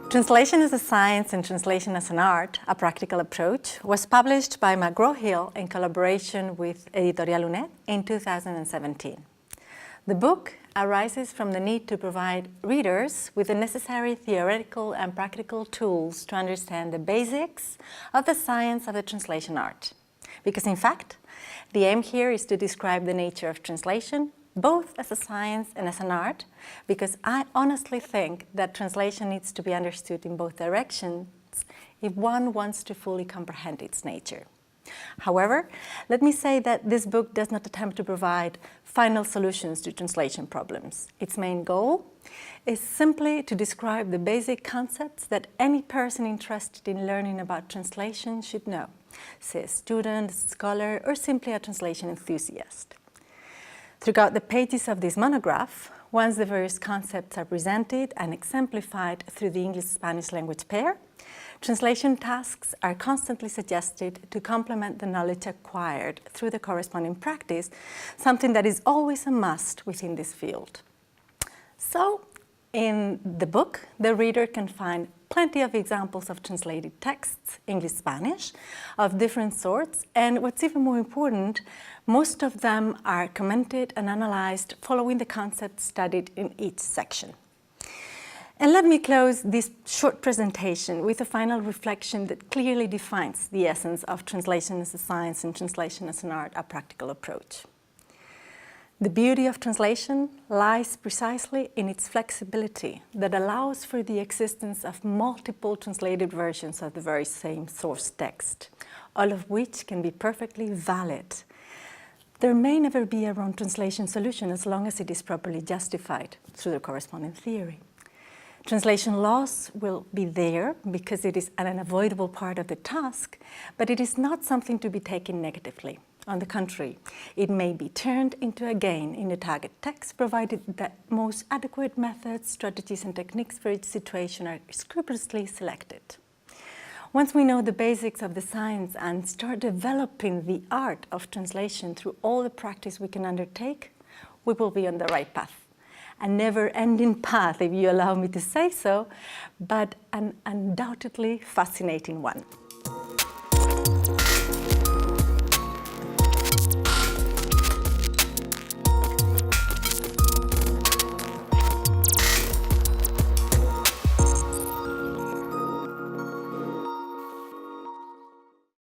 Translation as a Science and Translation as an Art, a Practical Approach, was published by McGraw-Hill in collaboration with Editorial UNED in 2017. The book arises from the need to provide readers with the necessary theoretical and practical tools to understand the basics of the science of the translation art. Because in fact, the aim here is to describe the nature of translation, both as a science and as an art, because I honestly think that translation needs to be understood in both directions if one wants to fully comprehend its nature. However, let me say that this book does not attempt to provide final solutions to translation problems. Its main goal is simply to describe the basic concepts that any person interested in learning about translation should know, say a student, a scholar, or simply a translation enthusiast. Throughout the pages of this monograph, once the various concepts are presented and exemplified through the English-Spanish language pair, translation tasks are constantly suggested to complement the knowledge acquired through the corresponding practice, something that is always a must within this field. So, in the book, the reader can find plenty of examples of translated texts, English-Spanish, of different sorts, and what's even more important, most of them are commented and analyzed following the concepts studied in each section. And let me close this short presentation with a final reflection that clearly defines the essence of translation as a science and translation as an art, a practical approach. The beauty of translation lies precisely in its flexibility that allows for the existence of multiple translated versions of the very same source text, all of which can be perfectly valid. There may never be a wrong translation solution as long as it is properly justified through the corresponding theory. Translation loss will be there because it is an unavoidable part of the task, but it is not something to be taken negatively. On the contrary, it may be turned into a gain in the target text, provided that most adequate methods, strategies, and techniques for each situation are scrupulously selected. Once we know the basics of the science and start developing the art of translation through all the practice we can undertake, we will be on the right path. A never-ending path, if you allow me to say so, but an undoubtedly fascinating one.